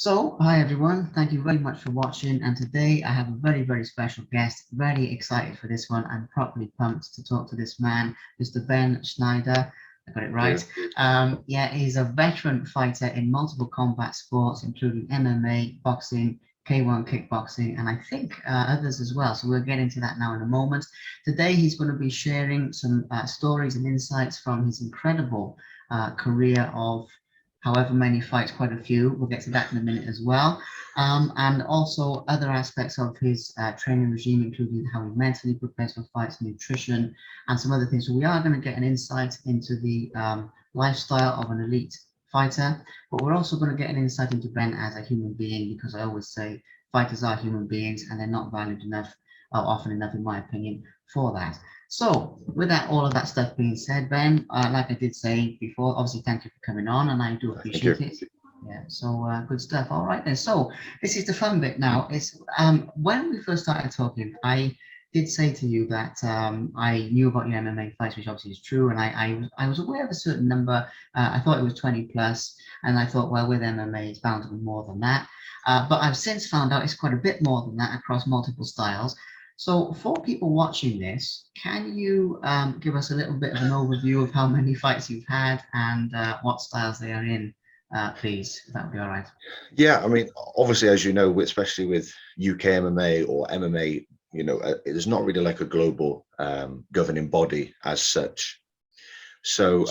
Hi everyone, thank you very much for watching. And today I have a very special guest. Very excited for this one. I'm properly pumped to talk to this man, Mr. Ben Schneider. I got it right. Good. Yeah, he's a veteran fighter in multiple combat sports, including MMA, boxing, K1 kickboxing, and I think others as well. So we'll get into that now in a moment. Today he's going to be sharing some stories and insights from his incredible career of however many fights, quite a few. We'll get to that in a minute as well. And also other aspects of his training regime, including how he mentally prepares for fights, nutrition, and some other things. So we are going to get an insight into the lifestyle of an elite fighter, but we're also going to get an insight into Ben as a human being, because I always say fighters are human beings and they're not valued enough, or often enough, in my opinion, for that. So, with that, all of that stuff being said, Ben, like I did say before, obviously, thank you for coming on, and I do Thank you. appreciate it. Yeah, so good stuff. All right then. So this is the fun bit now. It's when we first started talking, I did say to you that I knew about your MMA fights, which obviously is true, and I was aware of a certain number. I thought it was 20 plus, and I thought, well, with MMA, it's bound to be more than that. But I've since found out it's quite a bit more than that across multiple styles. So, for people watching this, can you give us a little bit of an overview of how many fights you've had and what styles they are in, please? If that would be all right. Yeah, I mean, obviously, as you know, especially with UK MMA or MMA, there's not really like a global governing body as such. So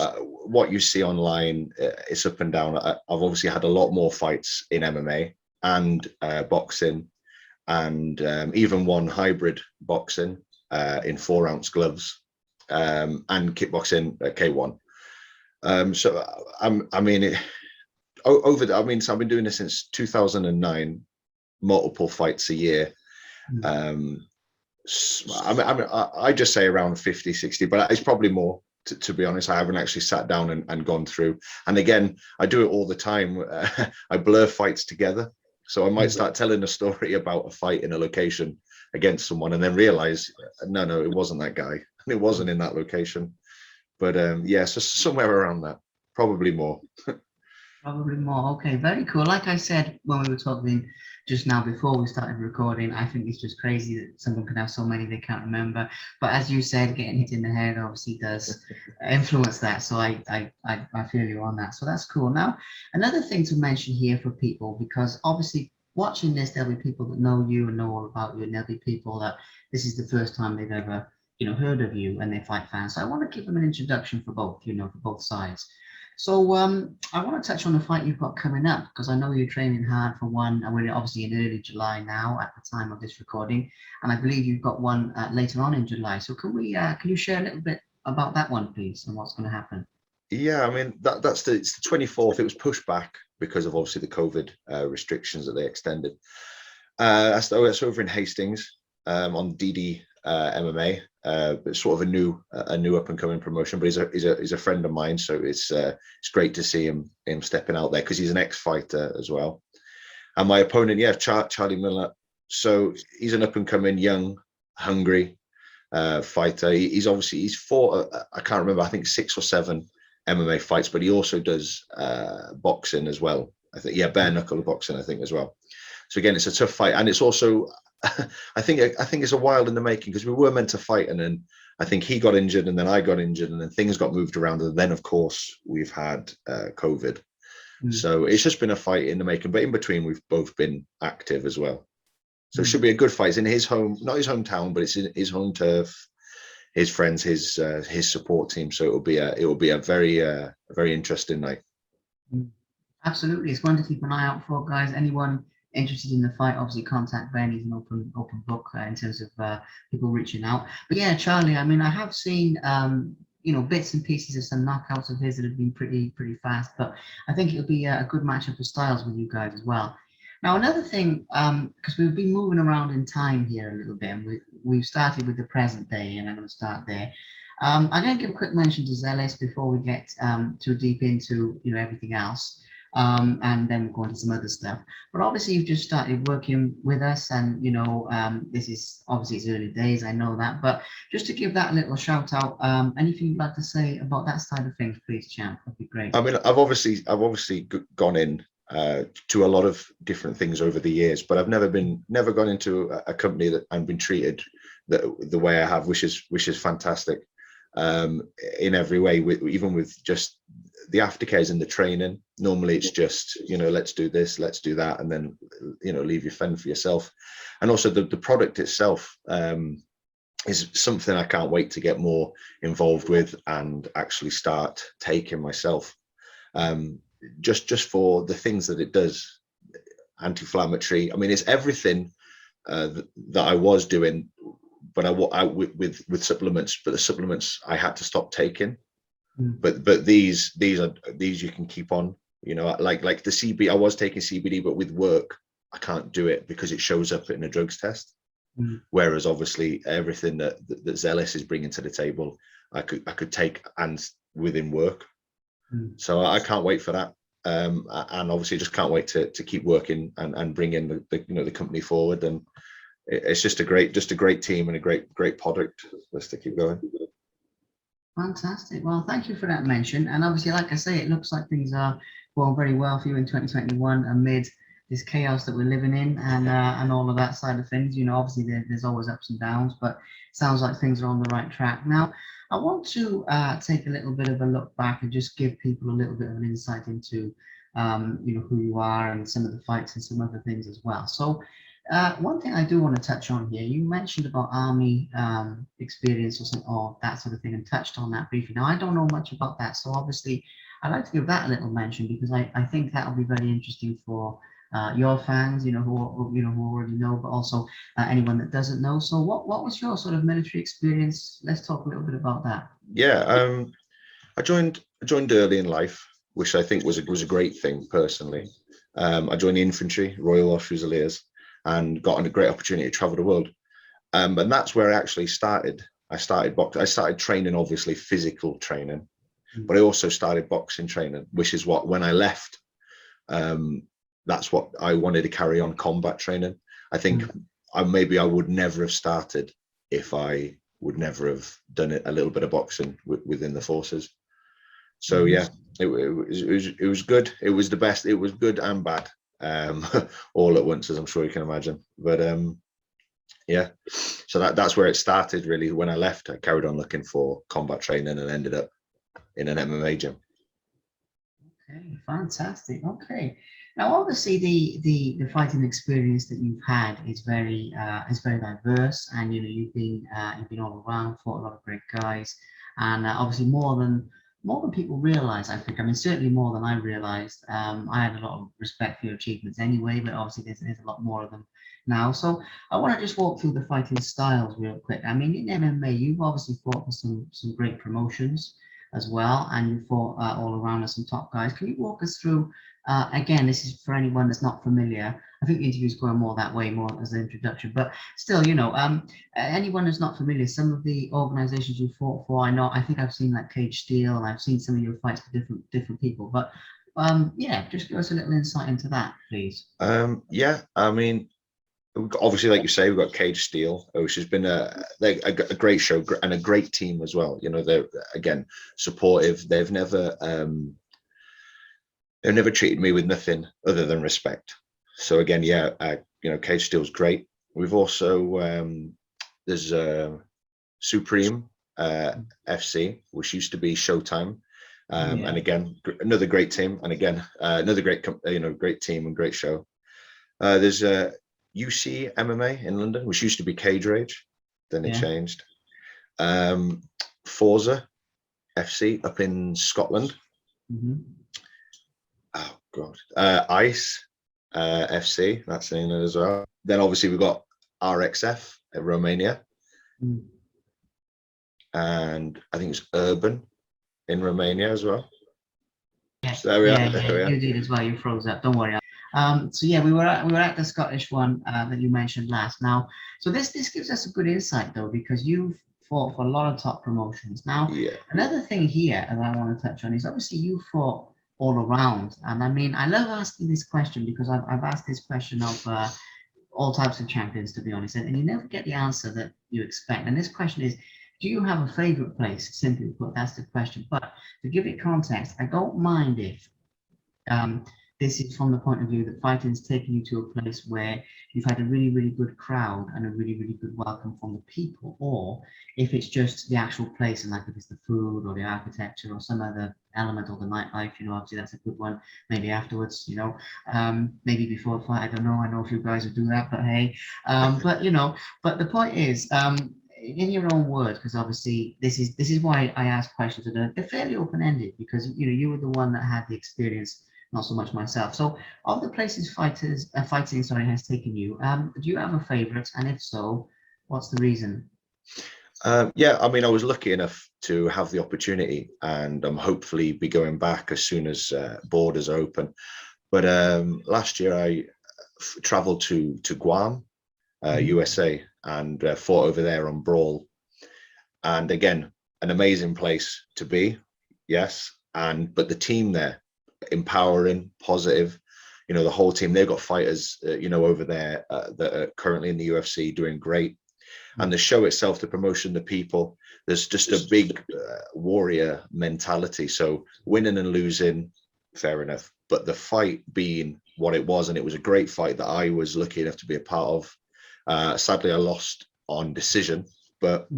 what you see online, it's up and down. I've obviously had a lot more fights in MMA and boxing, and even one hybrid boxing in 4 ounce gloves, and kickboxing K1. I mean, so I've been doing this since 2009, multiple fights a year. Mm. I just say around 50, 60, but it's probably more. To be honest, I haven't actually sat down and gone through. And again, I do it all the time. I blur fights together. So I might start telling a story about a fight in a location against someone and then realize, no, it wasn't that guy. It wasn't in that location. But yeah, so somewhere around that, probably more. Probably more. Okay, very cool. Like I said when we were talking just now before we started recording, I think it's just crazy that someone can have so many they can't remember. But as you said, getting hit in the head obviously does influence that. So I feel you on that. So that's cool. Now, another thing to mention here for people, because obviously watching this, there'll be people that know you and know all about you, and there'll be people that this is the first time they've ever, heard of you and they're fight fans. So I want to give them an introduction for both, for both sides. So I want to touch on the fight you've got coming up, because I know you're training hard for one, and we're obviously in early July now at the time of this recording, and I believe you've got one later on in July. So can you share a little bit about that one, please, and what's going to happen? Yeah, I mean it's the 24th. It was pushed back because of obviously the COVID restrictions that they extended. That's over in Hastings, on DD MMA. It's sort of a new up and coming promotion, but he's a friend of mine, so it's great to see him stepping out there because he's an ex-fighter as well. And my opponent, yeah, Charlie Miller. So he's an up and coming, young, hungry fighter. He's fought, I can't remember, I think 6 or 7 MMA fights, but he also does boxing as well. I think, yeah, bare knuckle boxing, I think, as well. So again, it's a tough fight, and it's also, I think it's a while in the making, because we were meant to fight, and then I think he got injured, and then I got injured, and then things got moved around, and then of course we've had COVID. So it's just been a fight in the making, but in between we've both been active as well. So it should be a good fight. It's in his home, not his hometown, but it's in his home turf, his friends, his support team. So it will be a very interesting night. Absolutely, it's one to keep an eye out for, guys. Anyone interested in the fight, obviously contact Ben. He's an open book in terms of people reaching out. But yeah, Charlie, I mean, I have seen bits and pieces of some knockouts of his that have been pretty fast. But I think it'll be a good matchup for styles with you guys as well. Now, another thing, because we've been moving around in time here a little bit, and we've started with the present day, and I'm going to start there. I'm going to give a quick mention to Zealous before we get too deep into everything else, and then we'll go into some other stuff. But obviously, you've just started working with us, and this is obviously it's early days. I know that, but just to give that a little shout out, anything you'd like to say about that side of things, please, champ? That'd be great. I mean, I've obviously gone in to a lot of different things over the years, but I've never gone into a company that I've been treated the way I have, which is fantastic, in every way, even with just the aftercares and the training. Normally it's just, let's do this, let's do that, and then, leave your fend for yourself. And also the product itself, is something I can't wait to get more involved with and actually start taking myself. Just for the things that it does, anti-inflammatory. I mean, it's everything that I was doing, but with supplements. But the supplements I had to stop taking. But these you can keep on. Like the CBD. I was taking CBD, but with work I can't do it because it shows up in a drugs test. Whereas obviously everything that Zealous is bringing to the table, I could take and within work. So I can't wait for that, and obviously just can't wait to keep working and bringing the company forward. And it's just a great team and a great product. Let's to keep going. Fantastic. Well, thank you for that mention. And obviously, like I say, it looks like things are going very well for you in 2021 amid this chaos that we're living in, and all of that side of things. Obviously there's always ups and downs, but it sounds like things are on the right track. Now, I want to take a little bit of a look back and just give people a little bit of an insight into, who you are and some of the fights and some other things as well. So, one thing I do want to touch on here, you mentioned about army experience or something, or that sort of thing, and touched on that briefly. Now, I don't know much about that, so obviously I'd like to give that a little mention, because I think that will be very interesting for your fans, who already know, but also anyone that doesn't know. So what was your sort of military experience? Let's talk a little bit about that. Yeah, I joined early in life, which I think was a great thing personally. I joined the infantry, Royal Welsh Fusiliers, and got a great opportunity to travel the world. And that's where I actually started. I started boxing. I started training, obviously physical training, but I also started boxing training, which is what, when I left, that's what I wanted to carry on, combat training. I think I would never have started if I would never have done a little bit of boxing within the forces. So yeah, it was good. It was the best. It was good and bad, all at once, as I'm sure you can imagine. But yeah, so that's where it started really. When I left, I carried on looking for combat training and ended up in an MMA gym. Okay, fantastic. Okay, now obviously the fighting experience that you've had is very diverse, and you've been all around, fought a lot of great guys, and obviously more than people realize. I think, I mean, certainly more than I realized. I had a lot of respect for your achievements anyway, but obviously there's a lot more of them now. So I want to just walk through the fighting styles real quick. I mean, in MMA, you've obviously fought for some great promotions as well, and you fought all around as some top guys. Can you walk us through, again, this is for anyone that's not familiar, I think the interview's going more that way, more as an introduction, but still, anyone who's not familiar, some of the organizations you fought for, I think I've seen like Cage Steel, and I've seen some of your fights for different people, but yeah, just give us a little insight into that, please. Yeah, I mean, obviously, like you say, we've got Cage Steel, which has been a great show and a great team as well. They're, again, supportive. They've never treated me with nothing other than respect. So again, yeah, Cage Steel's great. We've also there's Supreme FC, which used to be Showtime, and again, another great team, and again, another great great team and great show. There's UC MMA in London, which used to be Cage Rage, then it changed. Forza FC up in Scotland. Oh god, Ice FC, that's in it as well. Then obviously we've got RXF in Romania, and I think it's Urban in Romania as well. So there we are. You did as well. You froze up. Don't worry. So yeah, we were at the Scottish one that you mentioned last. Now, so this gives us a good insight though, because you've fought for a lot of top promotions. Now, another thing here that I want to touch on is obviously you fought all around, and I mean, I love asking this question because I've asked this question of all types of champions, to be honest, and you never get the answer that you expect. And this question is, do you have a favorite place? Simply put, that's the question. But to give it context, I don't mind if this is from the point of view that fighting's taken you to a place where you've had a really, really good crowd and a really, really good welcome from the people, or if it's just the actual place and like if it's the food or the architecture or some other element or the nightlife, obviously that's a good one. Maybe afterwards, maybe before the fight, I don't know. I know a few guys who do that, but hey, but the point is, in your own words, because obviously this is why I ask questions that are fairly open-ended, because you were the one that had the experience, not so much myself. So of the places fighting has taken you, do you have a favorite, and if so, what's the reason? Yeah, I mean, I was lucky enough to have the opportunity, and I'm hopefully be going back as soon as borders open. But last year I traveled to Guam, USA, and fought over there on Brawl. And again, an amazing place to be, yes. But the team there, empowering, positive. The whole team. They've got fighters, over there that are currently in the UFC doing great. And the show itself, the promotion, the people, there's just a big warrior mentality. So winning and losing, fair enough. But the fight being what it was, and it was a great fight that I was lucky enough to be a part of. Sadly, I lost on decision, but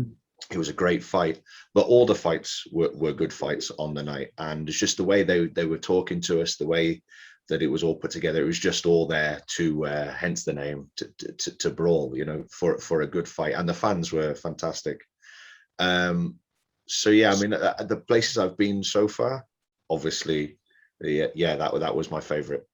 it was a great fight. But all the fights were good fights on the night. And it's just the way they were talking to us, the way that it was all put together. It was just all there to, hence the name, to brawl, for a good fight. And the fans were fantastic. So yeah, I mean, the places I've been so far, obviously, that was my favorite.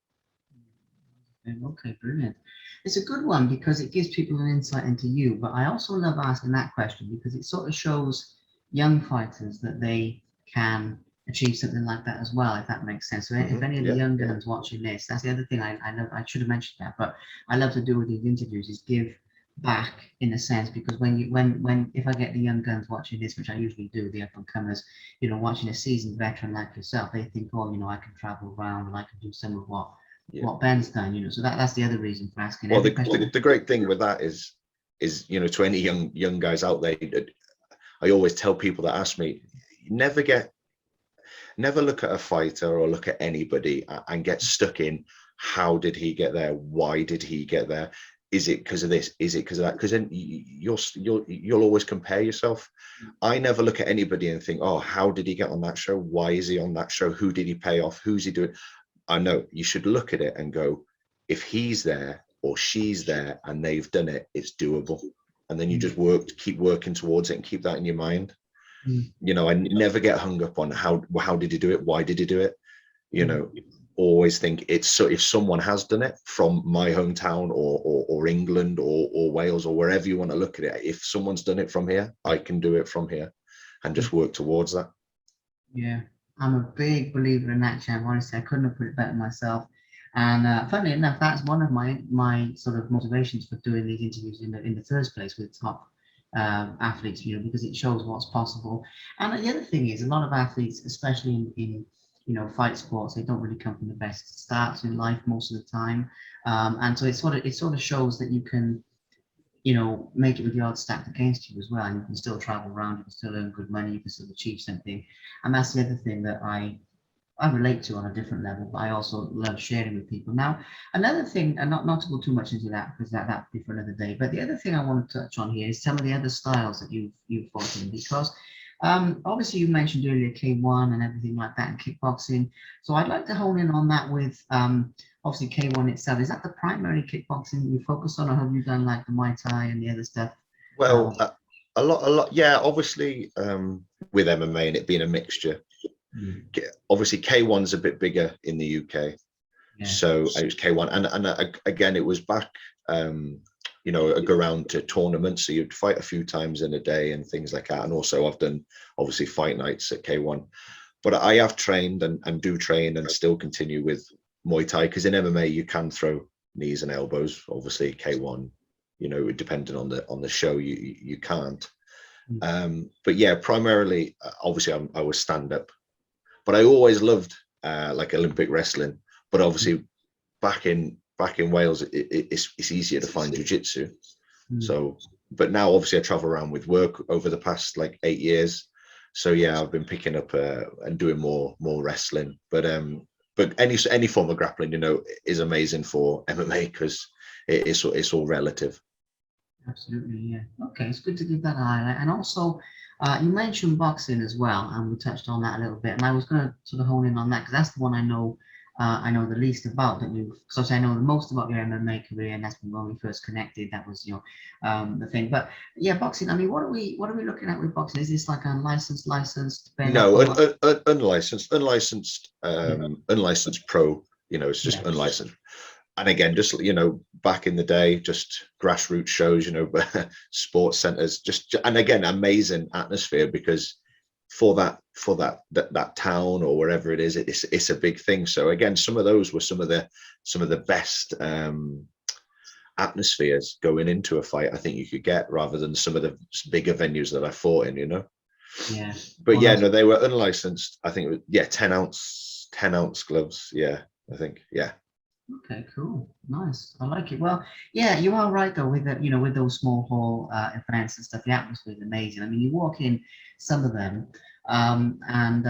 Okay, brilliant. It's a good one because it gives people an insight into you. But I also love asking that question because it sort of shows young fighters that they can achieve something like that as well, if that makes sense. So if any of the young guns watching this, that's the other thing I know I should have mentioned that, but I love to do with these interviews is give back in a sense, because when if I get the young guns watching this, which I usually do, the up and comers, watching a seasoned veteran like yourself, they think, oh, I can travel around and I can do some of what Ben's done, so that's the other reason for asking. Well, the great thing with that is to any young guys out there, I always tell people that ask me, never look at a fighter or look at anybody and get stuck in how did he get there, why did he get there, is it because of this, is it because of that, because then you'll always compare yourself. I never look at anybody and think, oh, how did he get on that show, why is he on that show, who did he pay off, who's he doing. I know you should look at it and go, if he's there or she's there and they've done it, it's doable. And then you just keep working towards it and keep that in your mind. I never get hung up on how did he do it? Why did he do it? Always think it's so if someone has done it from my hometown or England or Wales or wherever you want to look at it, if someone's done it from here, I can do it from here and just work towards that. Yeah. I'm a big believer in that, champ. Honestly, I couldn't have put it better myself. And funnily enough, that's one of my sort of motivations for doing these interviews in the first place with top athletes, because it shows what's possible. And the other thing is, a lot of athletes, especially in fight sports, they don't really come from the best starts in life most of the time, and so it sort of shows that you can make it with the odds stacked against you as well, and you can still travel around, you can still earn good money, you can still achieve something. And that's the other thing that I relate to on a different level, but I also love sharing with people. Now, another thing, and not to go too much into that because that'd be for another day, but the other thing I want to touch on here is some of the other styles that you've fought in, because obviously you mentioned earlier K1 and everything like that, and kickboxing. So I'd like to hone in on that with obviously K1 itself. Is that the primary kickboxing you focus on, or have you done like the Muay Thai and the other stuff? Well, a lot. Yeah, obviously with MMA and it being a mixture. Obviously K1's a bit bigger in the UK. Yeah. So it was K1, and again it was back. I go around to tournaments, so you'd fight a few times in a day and things like that. And also I've done obviously fight nights at K1, but I have trained and do train and still continue with Muay Thai, because in MMA you can throw knees and elbows. Obviously K1, depending on the show, you can't. But yeah, primarily, obviously I was stand up, but I always loved like Olympic wrestling. But obviously back in Wales, it's easier to find jiu-jitsu. So, but now obviously I travel around with work over the past like 8 years. So yeah, I've been picking up and doing more wrestling. But but any form of grappling, you know, is amazing for MMA because it's all relative. Absolutely, yeah. Okay, it's good to give that a highlight. And also, you mentioned boxing as well, and we touched on that a little bit. And I was going to sort of hone in on that because that's the one I know the least about. That you, because I know the most about your MMA career, and that's when we first connected. That was the thing. But yeah, boxing. I mean, what are we looking at with boxing? Is this like unlicensed, licensed, bare No, knuckle? unlicensed pro. You know, it's just Yeah, unlicensed. And again, just, you know, back in the day, just grassroots shows, you know, sports centers, just, and again, amazing atmosphere because that town or wherever it is, it's a big thing. So again, some of those were some of the best atmospheres going into a fight I think you could get, rather than some of the bigger venues that I fought in, you know. yeah. But Well, yeah, that's no, they were unlicensed. I think it was, yeah, 10 ounce gloves. Yeah, I think, yeah. okay, cool, nice. I like it. Well, yeah, you are right though. With the, with those small hall events and stuff, the atmosphere is amazing. I mean, you walk in some of them, and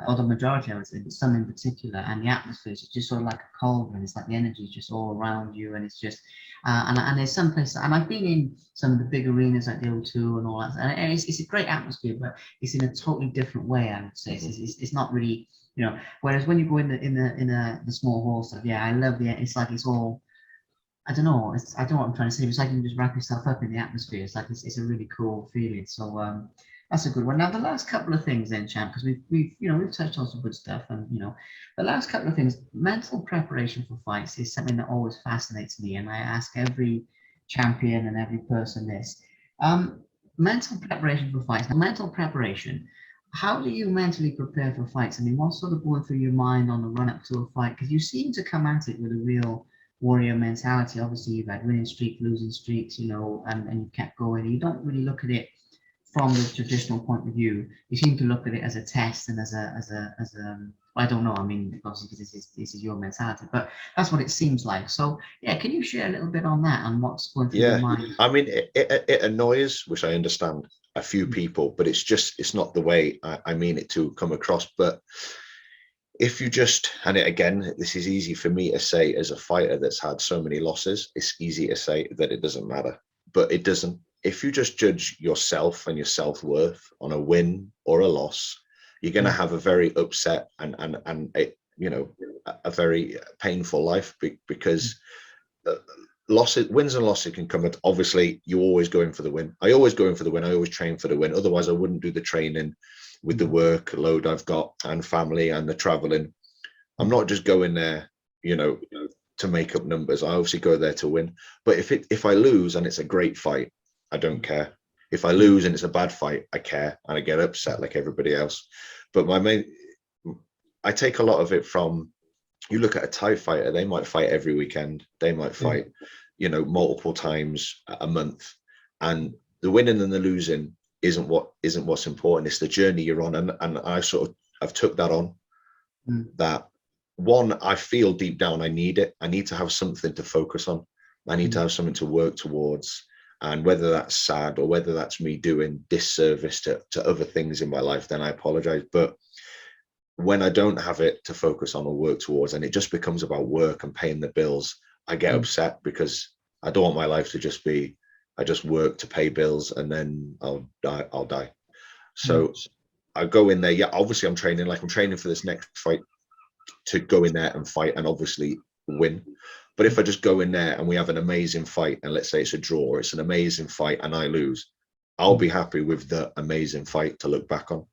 or the majority, I would say, but some in particular, and the atmosphere is just sort of like a cauldron. It's like the energy is just all around you, and it's just, and there's some places, and I've been in some of the big arenas like the O2 and all that, and it's a great atmosphere, but it's in a totally different way. I would say it's not really. Whereas when you go in the small hall stuff, yeah, I love the. It's like it's all. I don't know. I don't know what I'm trying to say. It's like you can just wrap yourself up in the atmosphere. It's like it's a really cool feeling. So that's a good one. Now the last couple of things then, champ, because we've touched on some good stuff, and the last couple of things. Mental preparation for fights is something that always fascinates me, and I ask every champion and every person this. Mental preparation for fights. Now, mental preparation. How do you mentally prepare for fights? I mean, what's sort of going through your mind on the run up to a fight? Because you seem to come at it with a real warrior mentality. Obviously, you've had winning streak, losing streaks, and you kept going. You don't really look at it from the traditional point of view. You seem to look at it as a test and as a I don't know. I mean, obviously, because this is your mentality, but that's what it seems like. So, yeah, can you share a little bit on that and what's going through your Yeah, mind? I mean, it annoys, which I understand, a few people, but it's not the way I mean it to come across. But if you just, and again, this is easy for me to say as a fighter that's had so many losses, it's easy to say that it doesn't matter, but it doesn't. If you just judge yourself and your self-worth on a win or a loss, you're going to have a very upset and a very painful life because wins and losses can come at, obviously you always go in for the win. I always go in for the win. I always train for the win. Otherwise I wouldn't do the training with the workload I've got and family and the traveling. I'm not just going there, to make up numbers. I obviously go there to win. But if I lose and it's a great fight, I don't care. If I lose and it's a bad fight, I care and I get upset like everybody else. But I take a lot of it from, you look at a Thai fighter, they might fight every weekend. They might fight, multiple times a month. And the winning and the losing isn't what's important. It's the journey you're on. And I've took that on. That one, I feel deep down I need it. I need to have something to focus on. I need to have something to work towards. And whether that's sad or whether that's me doing disservice to other things in my life, then I apologize. But when I don't have it to focus on or work towards, and it just becomes about work and paying the bills, I get upset because I don't want my life to just be, I just work to pay bills and then I'll die. So I go in there. Yeah, obviously I'm training for this next fight to go in there and fight and obviously win. But if I just go in there and we have an amazing fight, and let's say it's a draw, or it's an amazing fight and I lose, I'll be happy with the amazing fight to look back on.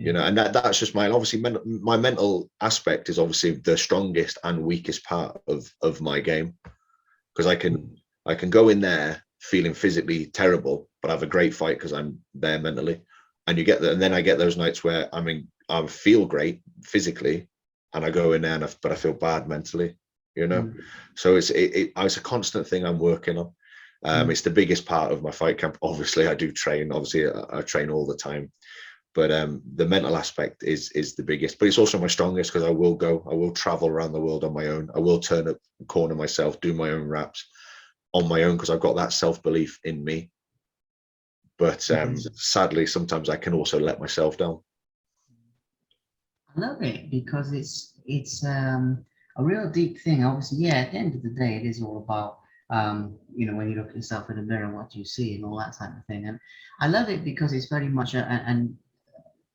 And that's just mine. Obviously, my mental aspect is obviously the strongest and weakest part of my game, because I can go in there feeling physically terrible, but have a great fight because I'm there mentally. And you get that, and then I get those nights where I feel great physically, and I go in there, but I feel bad mentally. So it's a constant thing I'm working on. It's the biggest part of my fight camp. Obviously, I do train. Obviously, I train all the time. But the mental aspect is the biggest, but it's also my strongest because I will travel around the world on my own. I will turn up, corner myself, do my own raps on my own because I've got that self-belief in me. But sadly, sometimes I can also let myself down. I love it because it's a real deep thing. Obviously, yeah. At the end of the day, it is all about when you look at yourself in the mirror, what do you see, and all that type of thing. And I love it because it's very much and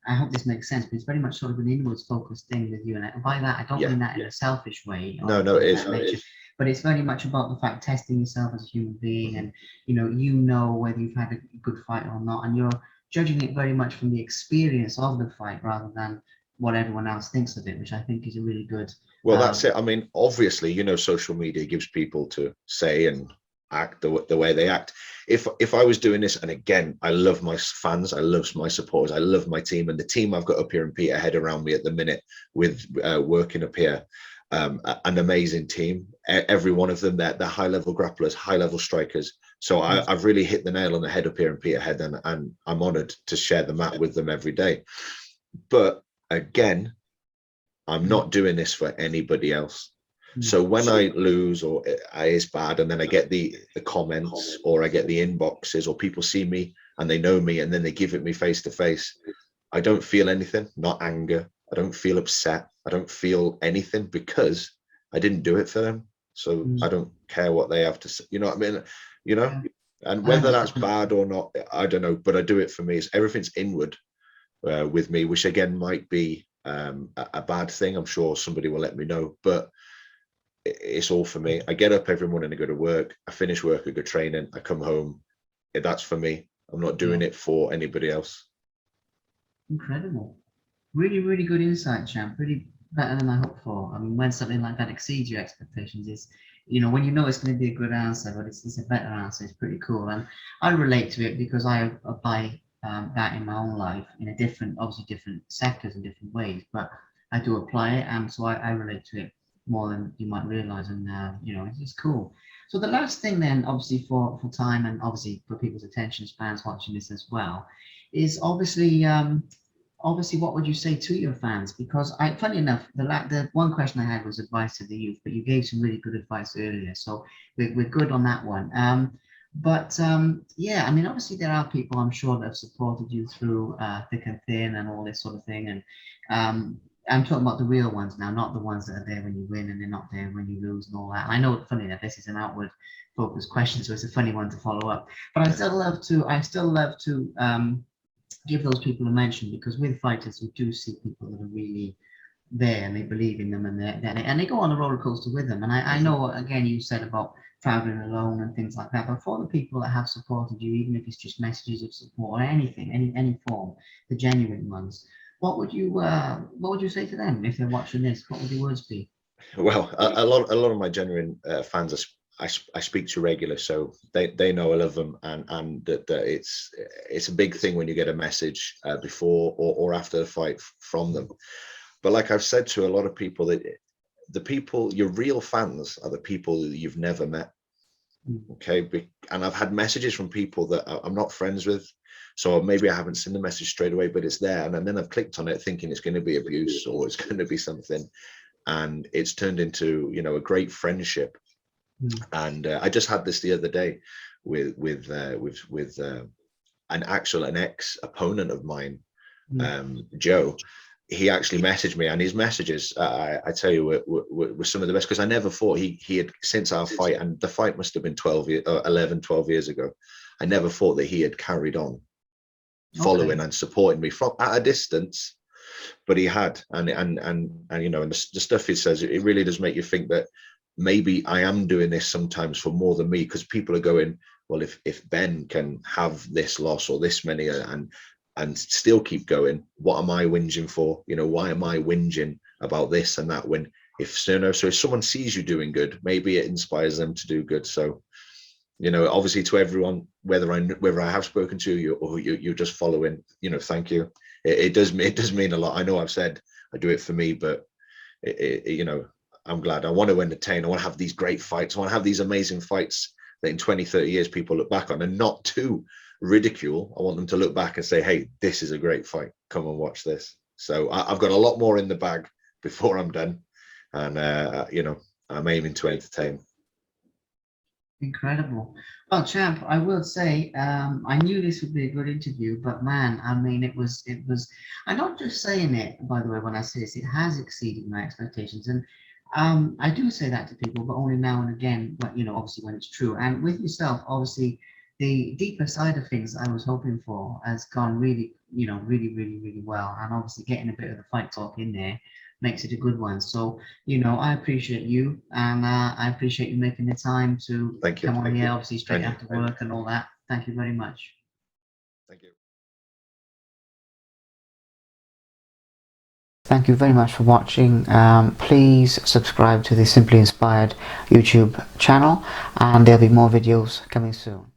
I hope this makes sense, but it's very much sort of an inwards focused thing with you. And by that, I don't Yeah. mean that in a selfish way or No, no, it anything of is. that nature, but it's very much about the fact testing yourself as a human being, Mhm. and you know whether you've had a good fight or not, and you're judging it very much from the experience of the fight rather than what everyone else thinks of it, which I think is a really good. Well, that's it. I mean, obviously, social media gives people to say and act the way they act. If I was doing this, and again, I love my fans, I love my supporters, I love my team, and the team I've got up here in Peterhead around me at the minute with working up here, an amazing team. Every one of them, they're high level grapplers, high level strikers. So I've really hit the nail on the head up here in Peterhead, and I'm honoured to share the mat with them every day. But again, I'm not doing this for anybody else. So when I lose or it's bad, and then I get the comments or I get the inboxes or people see me and they know me and then they give it me face to face, I don't feel anything, not anger. I don't feel upset. I don't feel anything because I didn't do it for them. So I don't care what they have to say. You know what I mean? You know, Yeah, and I whether that's understand. bad or not, I don't know, but I do it for me. It's everything's inward with me, which again might be a bad thing. I'm sure somebody will let me know, but it's all for me. I get up every morning, I go to work, I finish work, I go training, I come home. That's for me. I'm not doing Yeah, it for anybody else. incredible. Really, really good insight, champ. Really better than I hoped for. I mean, when something like that exceeds your expectations, when you know it's going to be a good answer, but it's a better answer, it's pretty cool. And I relate to it because I apply that in my own life in a different, obviously different sectors and different ways, but I do apply it, and so I relate to it more than you might realize. And it's cool. So the last thing then, obviously for time and obviously for people's attention spans watching this as well, is obviously, what would you say to your fans? Because funny enough, the one question I had was advice to the youth, but you gave some really good advice earlier, so we're good on that one. But yeah, I mean, obviously there are people I'm sure that have supported you through thick and thin and all this sort of thing, and I'm talking about the real ones now, not the ones that are there when you win and they're not there when you lose and all that. And I know, funny enough, this is an outward focused question, so it's a funny one to follow up. But I still love to give those people a mention because with fighters, we do see people that are really there and they believe in them and they go on a roller coaster with them. And I Mhm. know, again, you said about traveling alone and things like that, but for the people that have supported you, even if it's just messages of support or anything, any form, the genuine ones, what would you say to them if they're watching this? What would your words be? Well, a lot of my genuine fans I speak to regular, so they know I love them, and that it's a big thing when you get a message before or after the fight from them. But like I've said to a lot of people, that the people, your real fans, are the people that you've never met. Mm. Okay, and I've had messages from people that I'm not friends with, so maybe I haven't seen the message straight away, but it's there, and then I've clicked on it thinking it's going to be abuse or it's going to be something, and it's turned into a great friendship. Mm. And I just had this the other day with an ex opponent of mine, Mm. Joe. He actually messaged me, and his messages, I tell you, were some of the best, because I never thought he had, since our fight, and the fight must have been 11, 12 years ago, I never thought that he had carried on following Okay. and supporting me from at a distance, but he had, and the stuff he says, it really does make you think that maybe I am doing this sometimes for more than me, because people are going, well, if Ben can have this loss or this many and still keep going, what am I whinging for? Why am I whinging about this and that, when so if someone sees you doing good, maybe it inspires them to do good. So obviously, to everyone, whether I have spoken to you or you're just following, thank you. It does mean a lot. I know I've said I do it for me, but I'm glad. I want to entertain. I want to have these great fights. I want to have these amazing fights that in 20, 30 years people look back on, and not to ridicule. I want them to look back and say, hey, this is a great fight. Come and watch this. So I've got a lot more in the bag before I'm done, and I'm aiming to entertain. Incredible. Well, champ, I will say, I knew this would be a good interview, but man, I mean, it was. I'm not just saying it, by the way, when I say this, it has exceeded my expectations, and I do say that to people, but only now and again, but obviously when it's true. And with yourself, obviously, the deeper side of things I was hoping for has gone really, really, really, really well, and obviously getting a bit of the fight talk in there makes it a good one. So I appreciate you, and I appreciate you making the time to Thank you. come on Thank here, you. obviously straight And you. after work and all that. Thank you very much. Thank you. Thank you very much for watching. Please subscribe to the Simply Inspired YouTube channel, and there'll be more videos coming soon.